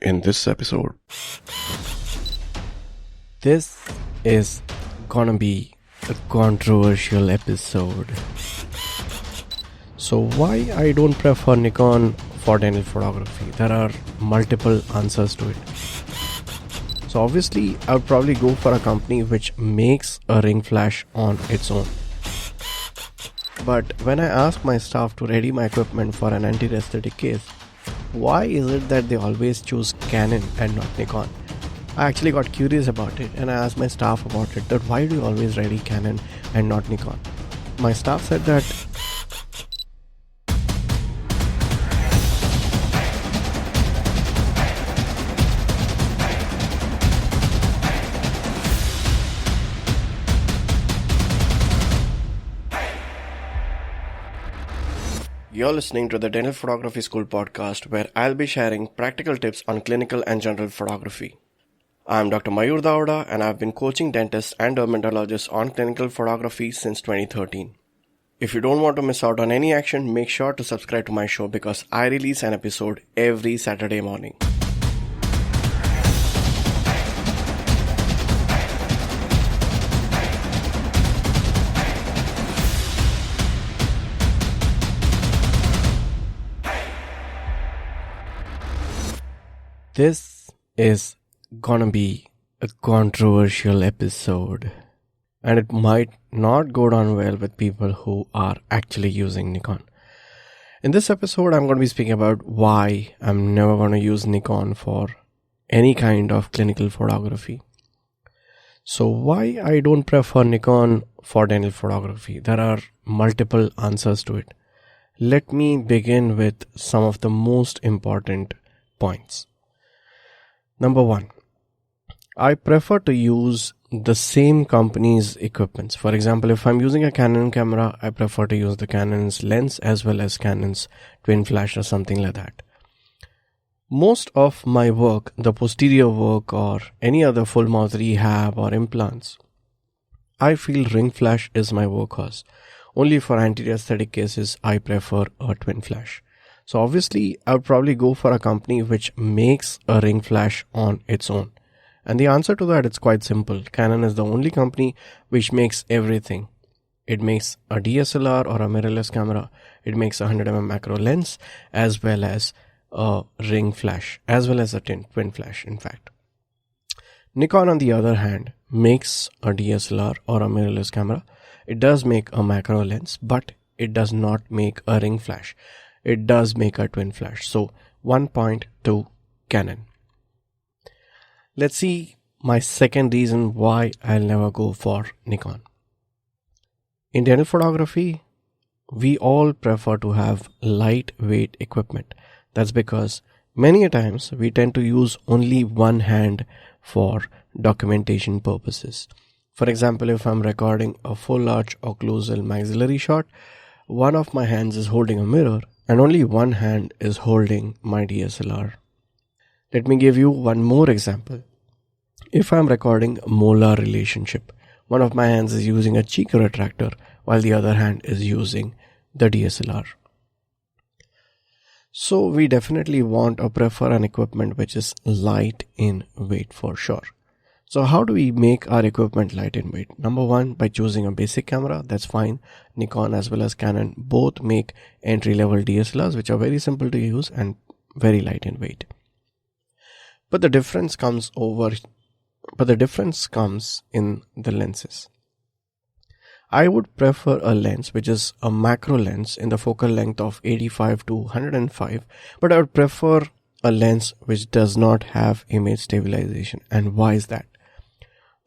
in this episode. This is gonna be a controversial episode. So why I don't prefer Nikon for dental photography? There are multiple answers to it. So obviously I would probably go for a company which makes a ring flash on its own. But when I ask my staff to ready my equipment for an anti-aesthetic case, why is it that they always choose Canon and not Nikon? I actually got curious about it and I asked my staff about it, that why do you always ready Canon and not Nikon? My staff said that You're listening to the Dental Photography School podcast, where I'll be sharing practical tips on clinical and general photography. I'm Dr. Mayur Dauda, and I've been coaching dentists and dermatologists on clinical photography since 2013. If you don't want to miss out on any action, make sure to subscribe to my show because I release an episode every Saturday morning. this is gonna be a controversial episode, and it might not go down well with people who are actually using Nikon. In this episode, I'm going to be speaking about why I'm never going to use Nikon for any kind of clinical photography. So why I don't prefer Nikon for dental photography? There are multiple answers to it. Let me begin with some of the most important points. Number one, I prefer to use the same company's equipments. For example, if I'm using a Canon camera, I prefer to use the Canon's lens as well as Canon's twin flash or something like that. Most of my work, the posterior work or any other full mouth rehab or implants, I feel ring flash is my workhorse. Only for anterior aesthetic cases, I prefer a twin flash. So obviously, I would probably go for a company which makes a ring flash on its own. And the answer to that is quite simple. Canon is the only company which makes everything. It makes a DSLR or a mirrorless camera. It makes a 100mm macro lens as well as a ring flash, as well as a twin flash, in fact. Nikon, on the other hand, makes a DSLR or a mirrorless camera. It does make a macro lens, but it does not make a ring flash. It does make a twin flash. So 1 point to Canon. Let's see my second reason why I'll never go for Nikon. In dental photography, we all prefer to have lightweight equipment. That's because many times we tend to use only one hand for documentation purposes. For example, if I'm recording a full arch occlusal maxillary shot, one of my hands is holding a mirror and only one hand is holding my DSLR. Let me give you one more example. If I'm recording a molar relationship, one of my hands is using a cheek retractor while the other hand is using the DSLR. So we definitely want or prefer an equipment which is light in weight for sure. So how do we make our equipment light in weight? Number one, by choosing a basic camera. That's fine. Nikon as well as Canon both make entry-level DSLRs which are very simple to use and very light in weight. But the difference comes in the lenses. I would prefer a lens which is a macro lens in the focal length of 85 to 105, but I would prefer a lens which does not have image stabilization. And why is that?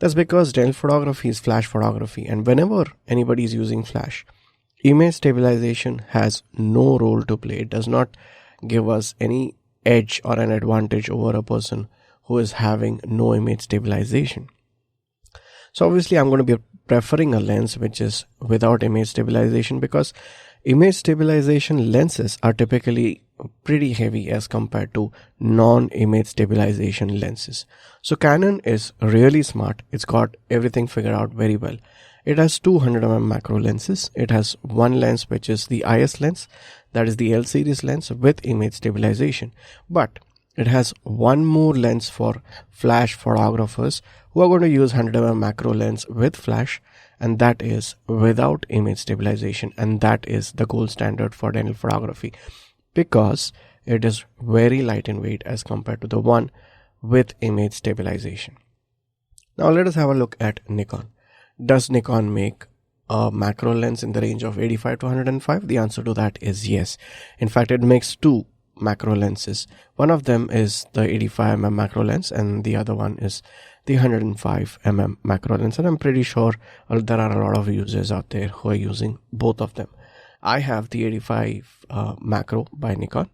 That's because dental photography is flash photography, and whenever anybody is using flash, image stabilization has no role to play. It does not give us any edge or an advantage over a person who is having no image stabilization. So obviously I'm going to be preferring a lens which is without image stabilization, because image stabilization lenses are typically pretty heavy as compared to non-image stabilization lenses. So Canon is really smart. It's got everything figured out very well. It has 200mm macro lenses. It has one lens which is the IS lens, that is the L series lens with image stabilization. But It has one more lens for flash photographers who are going to use 100mm macro lens with flash, and that is without image stabilization, and that is the gold standard for dental photography because it is very light in weight as compared to the one with image stabilization. Now let us have a look at Nikon. Does Nikon make a macro lens in the range of 85 to 105? The answer to that is yes. In fact, it makes two macro lenses. One of them is the 85mm macro lens and the other one is the 105mm macro lens, and I'm pretty sure there are a lot of users out there who are using both of them. I have the 85 macro by Nikon,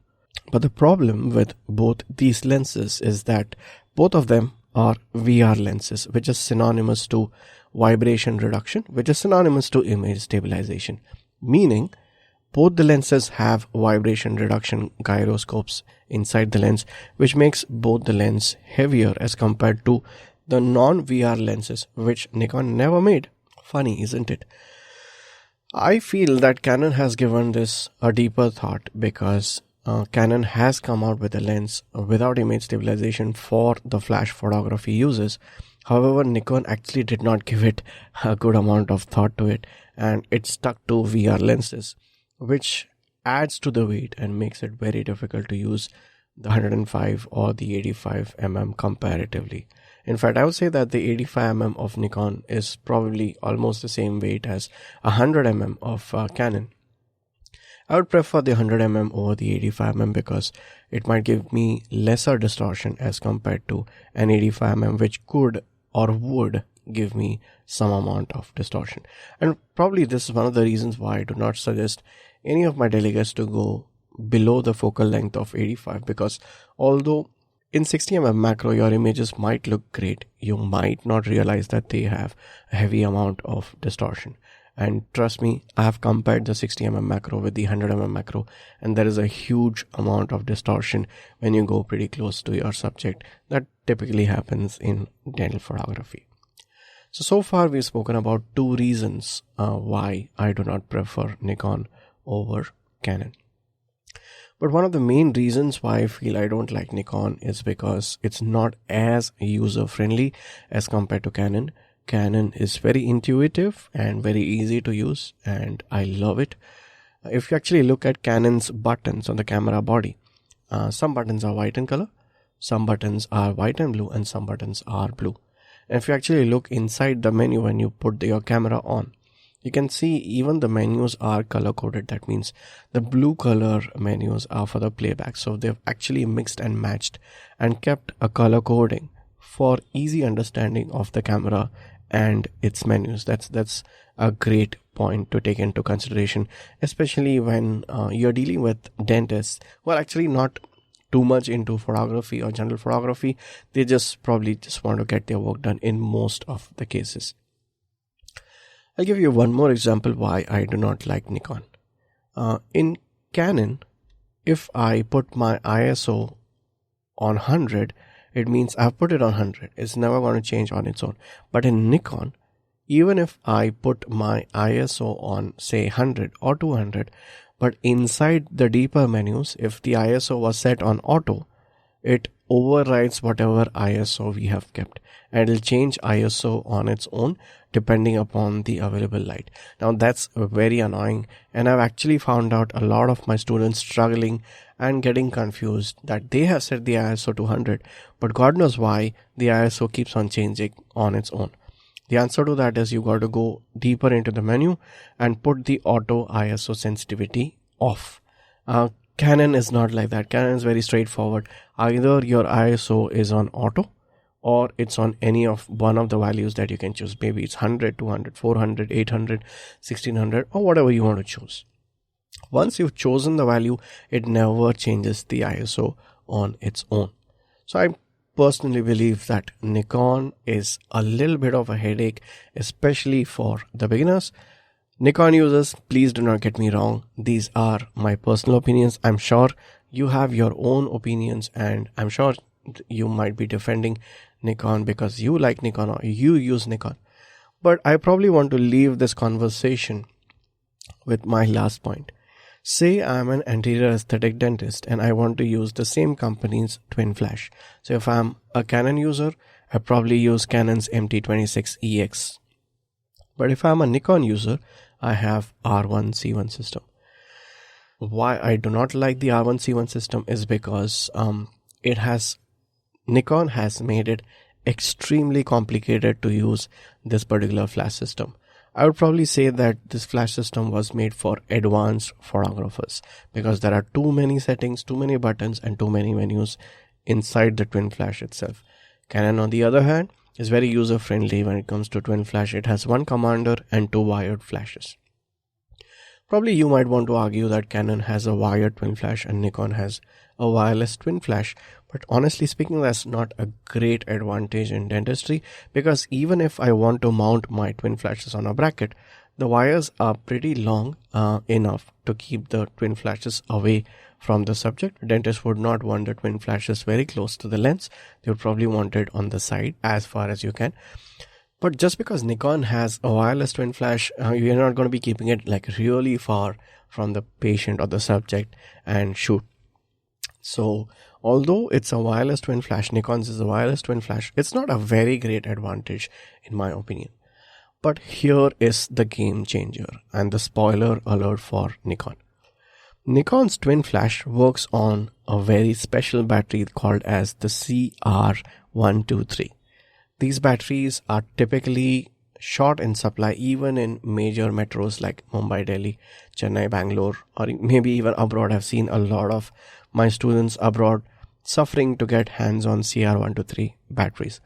but the problem with both these lenses is that both of them are VR lenses, which is synonymous to vibration reduction, which is synonymous to image stabilization, meaning both the lenses have vibration reduction gyroscopes inside the lens, which makes both the lens heavier as compared to the non-VR lenses, which Nikon never made. Funny, isn't it? I feel that Canon has given this a deeper thought because Canon has come out with a lens without image stabilization for the flash photography users. However, Nikon actually did not give it a good amount of thought to it, and it stuck to VR lenses, which adds to the weight and makes it very difficult to use the 105 or the 85mm comparatively. In fact, I would say that the 85mm of Nikon is probably almost the same weight as 100mm of Canon. I would prefer the 100mm over the 85mm because it might give me lesser distortion as compared to an 85mm, which could or would give me some amount of distortion. And probably this is one of the reasons why I do not suggest any of my delegates to go below the focal length of 85, because although in 60mm macro your images might look great, you might not realize that they have a heavy amount of distortion. And trust me, I have compared the 60mm macro with the 100mm macro, and there is a huge amount of distortion when you go pretty close to your subject. That typically happens in dental photography. So far we've spoken about two reasons why I do not prefer Nikon over Canon. But one of the main reasons why I feel I don't like Nikon is because it's not as user friendly as compared to Canon. Canon is very intuitive and very easy to use, and I love it. If you actually look at Canon's buttons on the camera body, some buttons are white in color, some buttons are white and blue, and some buttons are blue. And if you actually look inside the menu when you put your camera on, you can see even the menus are color coded. That means the blue color menus are for the playback. So they've actually mixed and matched and kept a color coding for easy understanding of the camera and its menus. That's a great point to take into consideration, especially when you're dealing with dentists who are actually not too much into photography or general photography. They probably just want to get their work done in most of the cases. I'll give you one more example why I do not like Nikon. In Canon, if I put my ISO on 100, it means I've put it on 100. It's never going to change on its own. But in Nikon, even if I put my ISO on say 100 or 200, but inside the deeper menus, if the ISO was set on auto, it overrides whatever ISO we have kept, and it'll change ISO on its own depending upon the available light. Now that's very annoying, and I've actually found out a lot of my students struggling and getting confused that they have set the ISO to 100, but God knows why the ISO keeps on changing on its own. The answer to that is you got to go deeper into the menu and put the auto ISO sensitivity off. Canon is not like that. Canon is very straightforward. Either your ISO is on auto or it's on any of one of the values that you can choose. Maybe it's 100, 200, 400, 800, 1600 or whatever you want to choose. Once you've chosen the value, it never changes the ISO on its own. So I personally believe that Nikon is a little bit of a headache, especially for the beginners. Nikon users, please do not get me wrong. These are my personal opinions. I'm sure you have your own opinions, and I'm sure you might be defending Nikon because you like Nikon or you use Nikon. But I probably want to leave this conversation with my last point. Say I'm an anterior aesthetic dentist and I want to use the same company's twin flash. So if I'm a Canon user, I probably use Canon's MT26EX. But if I'm a Nikon user, I have R1C1 system. Why I do not like the R1C1 system is because Nikon has made it extremely complicated to use this particular flash system. I would probably say that this flash system was made for advanced photographers because there are too many settings, too many buttons, and too many menus inside the twin flash itself. Canon, on the other hand, is very user friendly when it comes to twin flash. It has one commander and two wired flashes. Probably you might want to argue that Canon has a wired twin flash and Nikon has a wireless twin flash, but honestly speaking, that's not a great advantage in dentistry because even if I want to mount my twin flashes on a bracket, the wires are pretty long enough to keep the twin flashes away from the subject. Dentists would not want the twin flashes very close to the lens. They would probably want it on the side as far as you can. But just because Nikon has a wireless twin flash, you're not going to be keeping it like really far from the patient or the subject and shoot. So although it's a wireless twin flash, Nikon's is a wireless twin flash, it's not a very great advantage in my opinion. But here is the game changer and the spoiler alert for Nikon. Nikon's twin flash works on a very special battery called as the CR123. These batteries are typically short in supply even in major metros like Mumbai, Delhi, Chennai, Bangalore, or maybe even abroad. I've seen a lot of my students abroad suffering to get hands on CR123 batteries.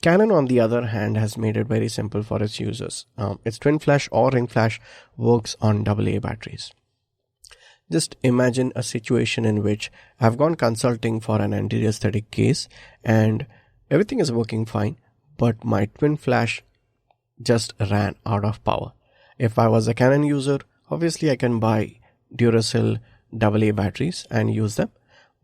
Canon, on the other hand, has made it very simple for its users. Its twin flash or ring flash works on AA batteries. Just imagine a situation in which I've gone consulting for an anterior aesthetic case and everything is working fine, but my twin flash just ran out of power. If I was a Canon user, obviously I can buy Duracell AA batteries and use them.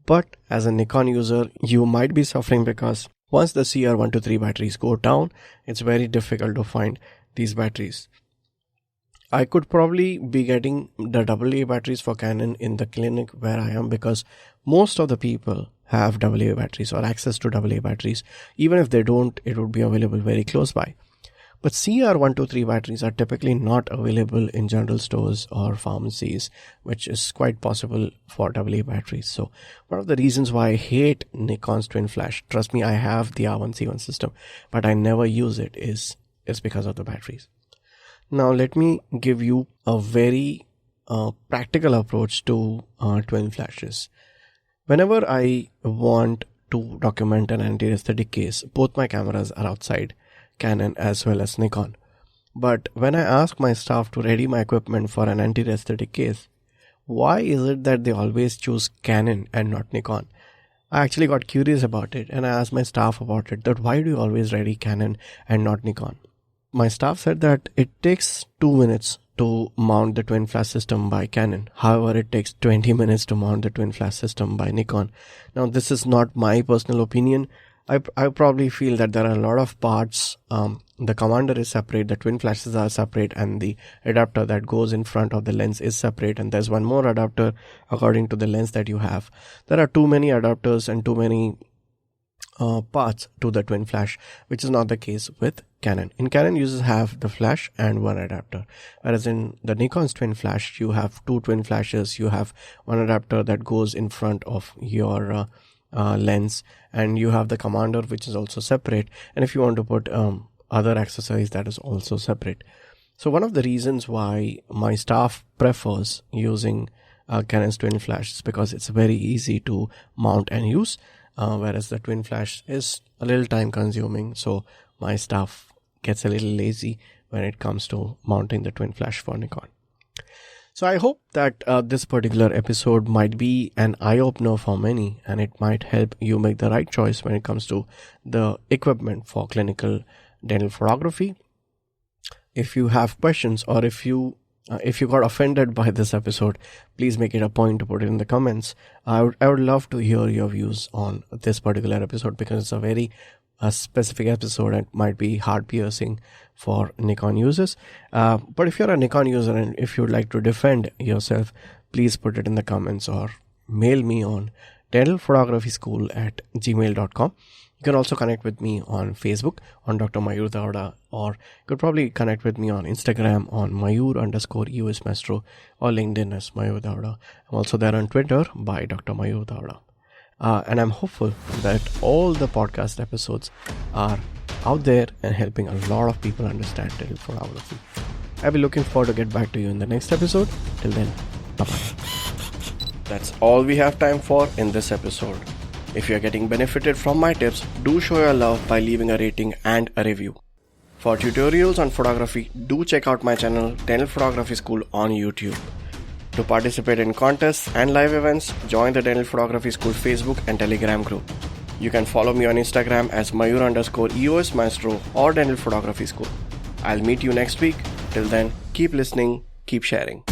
But as a Nikon user, you might be suffering because once the CR123 batteries go down, it's very difficult to find these batteries. I could probably be getting the AA batteries for Canon in the clinic where I am because most of the people have AA batteries or access to AA batteries. Even if they don't, it would be available very close by. But CR123 batteries are typically not available in general stores or pharmacies, which is quite possible for AA batteries. So one of the reasons why I hate Nikon's twin flash, trust me, I have the R1C1 system, but I never use it, is because of the batteries. Now let me give you a very practical approach to twin flashes. Whenever I want to document an anti-aesthetic case, both my cameras are outside, Canon as well as Nikon. But when I ask my staff to ready my equipment for an anti-aesthetic case, why is it that they always choose Canon and not Nikon? I actually got curious about it and I asked my staff about it, that why do you always ready Canon and not Nikon? My staff said that it takes 2 minutes to mount the twin flash system by Canon. However, it takes 20 minutes to mount the twin flash system by Nikon. Now, this is not my personal opinion. I probably feel that there are a lot of parts. The commander is separate, the twin flashes are separate, and the adapter that goes in front of the lens is separate. And there's one more adapter according to the lens that you have. There are too many adapters and too many parts to the twin flash, which is not the case with Canon. In Canon, users have the flash and one adapter, whereas in the Nikon's twin flash, you have two twin flashes, you have one adapter that goes in front of your lens, and you have the commander, which is also separate, and if you want to put other accessories, that is also separate. So one of the reasons why my staff prefers using Canon's twin flash is because it's very easy to mount and use, whereas the twin flash is a little time consuming, so my staff gets a little lazy when it comes to mounting the twin flash for Nikon. So I hope that this particular episode might be an eye-opener for many, and it might help you make the right choice when it comes to the equipment for clinical dental photography. If you have questions, or if you got offended by this episode, please make it a point to put it in the comments. I would love to hear your views on this particular episode because it's a very specific episode and might be heart piercing for Nikon users. But if you're a Nikon user and if you'd like to defend yourself, please put it in the comments or mail me on dentalphotographyschool@gmail.com. You can also connect with me on Facebook on Dr. Mayur Dauda, or you could probably connect with me on Instagram on Mayur_US Maestro, or LinkedIn as Mayur Dauda. I'm also there on Twitter by Dr. Mayur Dauda. And I'm hopeful that all the podcast episodes are out there and helping a lot of people understand dental photography. I'll be looking forward to get back to you in the next episode. Till then, bye-bye. That's all we have time for in this episode. If you are getting benefited from my tips, do show your love by leaving a rating and a review. For tutorials on photography, do check out my channel Dental Photography School on YouTube. To participate in contests and live events, join the Dental Photography School Facebook and Telegram group. You can follow me on Instagram as Mayur_EOS Maestro or Dental Photography School. I'll meet you next week. Till then, keep listening, keep sharing.